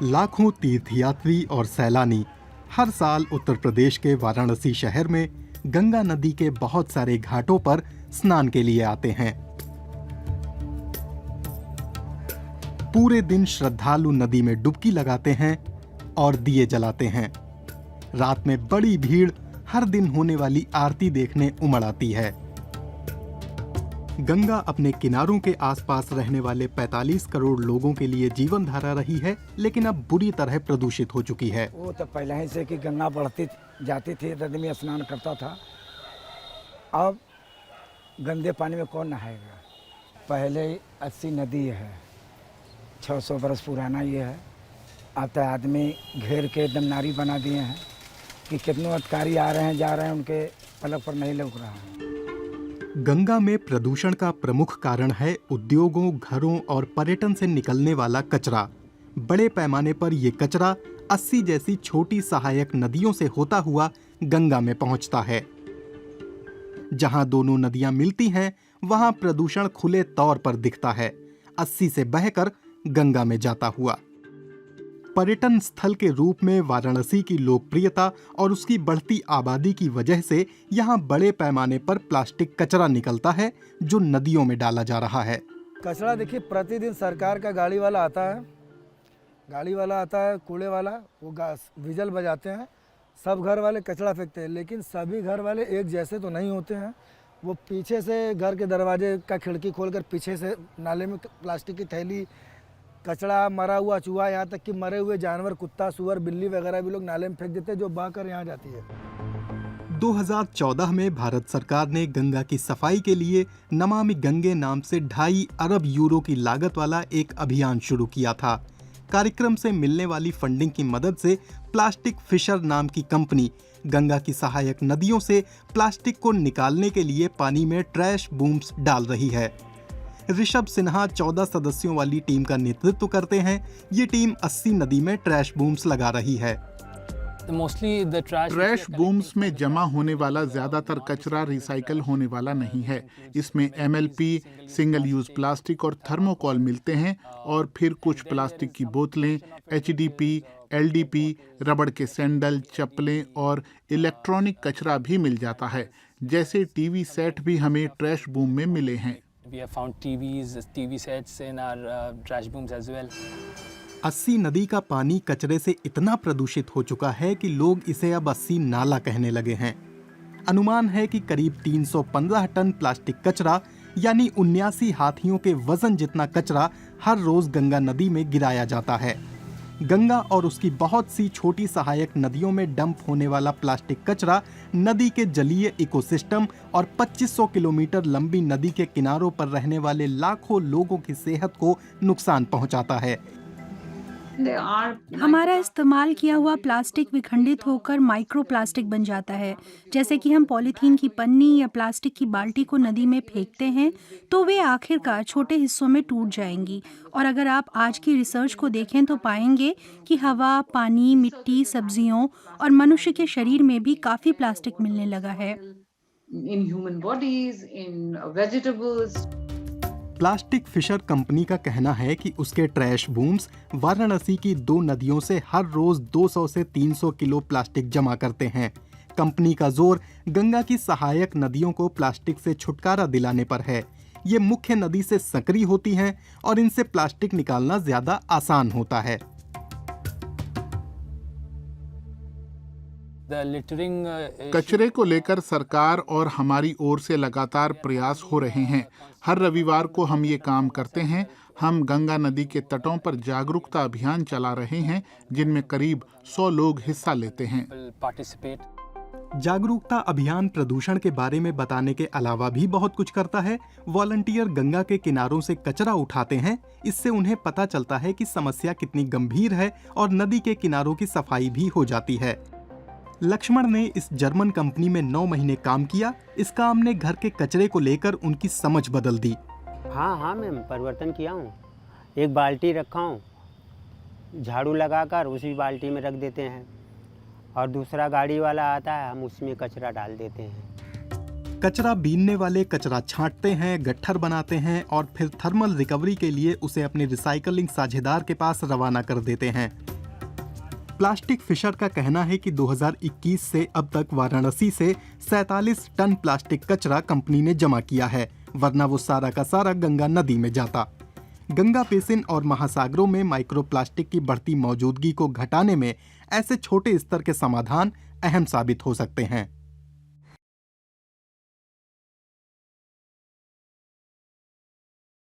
लाखों तीर्थयात्री और सैलानी हर साल उत्तर प्रदेश के वाराणसी शहर में गंगा नदी के बहुत सारे घाटों पर स्नान के लिए आते हैं। पूरे दिन श्रद्धालु नदी में डुबकी लगाते हैं और दिए जलाते हैं। रात में बड़ी भीड़ हर दिन होने वाली आरती देखने उमड़ आती है। गंगा अपने किनारों के आसपास रहने वाले 45 करोड़ लोगों के लिए जीवन धारा रही है, लेकिन अब बुरी तरह प्रदूषित हो चुकी है। वो तो पहले ही से कि गंगा बढ़ती जाती थी, नदी में स्नान करता था। अब गंदे पानी में कौन नहाएगा। पहले 80 नदी है, 600 बरस पुराना ये है। अब तो आदमी घेर के एकदम नारी बना दिए हैं कि कितने अधिकारी आ रहे हैं जा रहे हैं, उनके पलक पर नहीं लग रहा है। गंगा में प्रदूषण का प्रमुख कारण है उद्योगों, घरों और पर्यटन से निकलने वाला कचरा। बड़े पैमाने पर यह कचरा 80 जैसी छोटी सहायक नदियों से होता हुआ गंगा में पहुंचता है। जहां दोनों नदियां मिलती हैं, वहां प्रदूषण खुले तौर पर दिखता है, 80 से बहकर गंगा में जाता हुआ। पर्यटन स्थल के रूप में वाराणसी की लोकप्रियता और उसकी बढ़ती आबादी की वजह से यहाँ बड़े पैमाने पर प्लास्टिक कचरा निकलता है, जो नदियों में डाला जा रहा है। कचरा देखिए, प्रतिदिन सरकार का गाड़ी वाला आता है, कूड़े वाला, वो विजल बजाते हैं, सब घर वाले कचरा फेंकते हैं। लेकिन सभी घर वाले एक जैसे तो नहीं होते हैं। वो पीछे से घर के दरवाजे का खिड़की खोलकर पीछे से नाले में प्लास्टिक की थैली, कचरा, मरा हुआ चूहा, यहाँ तक कि मरे हुए जानवर, कुत्ता, सुअर, बिल्ली वगैरह भी लोग नाले में फेंक देते हैं, जो बहकर यहाँ जाती है। 2014 में भारत सरकार ने गंगा की सफाई के लिए नमामि गंगे नाम से 2.5 अरब यूरो की लागत वाला एक अभियान शुरू किया था। कार्यक्रम से मिलने वाली फंडिंग की मदद से प्लास्टिक फिशर नाम की कंपनी गंगा की सहायक नदियों से प्लास्टिक को निकालने के लिए पानी में ट्रैश बूम्स डाल रही है। ऋषभ सिन्हा 14 सदस्यों वाली टीम का नेतृत्व करते हैं। ये टीम 80 नदी में ट्रैश बूम्स लगा रही है। ट्रैश बूम्स में जमा होने वाला ज्यादातर कचरा रिसाइकल होने वाला नहीं है। इसमें MLP, सिंगल यूज प्लास्टिक और थर्मोकॉल मिलते हैं, और फिर कुछ प्लास्टिक की बोतलें, HDP, LDP, रबड़ के सैंडल, चप्पलें और इलेक्ट्रॉनिक कचरा भी मिल जाता है। जैसे TV सेट भी हमें ट्रैश बूम में मिले हैं। We have found TV sets in our trash booms as well. 80 नदी का पानी कचरे से इतना प्रदूषित हो चुका है कि लोग इसे अब 80 नाला कहने लगे हैं। अनुमान है कि करीब 315 टन प्लास्टिक कचरा, यानी 79 हाथियों के वजन जितना कचरा हर रोज गंगा नदी में गिराया जाता है। गंगा और उसकी बहुत सी छोटी सहायक नदियों में डंप होने वाला प्लास्टिक कचरा नदी के जलीय इकोसिस्टम और 2500 किलोमीटर लंबी नदी के किनारों पर रहने वाले लाखों लोगों की सेहत को नुकसान पहुंचाता है। हमारा इस्तेमाल किया हुआ प्लास्टिक विखंडित होकर माइक्रो प्लास्टिक बन जाता है। जैसे कि हम पॉलीथीन की पन्नी या प्लास्टिक की बाल्टी को नदी में फेंकते हैं, तो वे आखिरकार छोटे हिस्सों में टूट जाएंगी। और अगर आप आज की रिसर्च को देखें तो पाएंगे कि हवा, पानी, मिट्टी, सब्जियों और मनुष्य के शरीर में भी काफी प्लास्टिक मिलने लगा है। प्लास्टिक फिशर कंपनी का कहना है कि उसके ट्रैश बूम्स वाराणसी की 2 नदियों से हर रोज 200 से 300 किलो प्लास्टिक जमा करते हैं। कंपनी का जोर गंगा की सहायक नदियों को प्लास्टिक से छुटकारा दिलाने पर है। ये मुख्य नदी से संकरी होती हैं और इनसे प्लास्टिक निकालना ज्यादा आसान होता है। कचरे को लेकर सरकार और हमारी ओर से लगातार प्रयास हो रहे हैं। हर रविवार को हम ये काम करते हैं। हम गंगा नदी के तटों पर जागरूकता अभियान चला रहे हैं, जिनमें करीब 100 लोग हिस्सा लेते हैं। जागरूकता अभियान प्रदूषण के बारे में बताने के अलावा भी बहुत कुछ करता है। वॉलंटियर गंगा के किनारों से कचरा उठाते हैं। इससे उन्हें पता चलता है कि समस्या कितनी गंभीर है और नदी के किनारों की सफाई भी हो जाती है। लक्ष्मण ने इस जर्मन कंपनी में 9 महीने काम किया। इस काम ने घर के कचरे को लेकर उनकी समझ बदल दी। हाँ मैम, परिवर्तन किया हूँ। एक बाल्टी रखा हूँ, झाड़ू लगाकर उसी बाल्टी में रख देते हैं, और दूसरा गाड़ी वाला आता है, हम उसमें कचरा डाल देते हैं। कचरा बीनने वाले कचरा छांटते हैं, गट्ठर बनाते हैं और फिर थर्मल रिकवरी के लिए उसे अपने रिसाइकलिंग साझेदार के पास रवाना कर देते हैं। प्लास्टिक फिशर का कहना है कि 2021 से अब तक वाराणसी से 47 टन प्लास्टिक कचरा कंपनी ने जमा किया है, वरना वो सारा का सारा गंगा नदी में जाता। गंगा बेसिन और महासागरों में माइक्रोप्लास्टिक की बढ़ती मौजूदगी को घटाने में ऐसे छोटे स्तर के समाधान अहम साबित हो सकते हैं।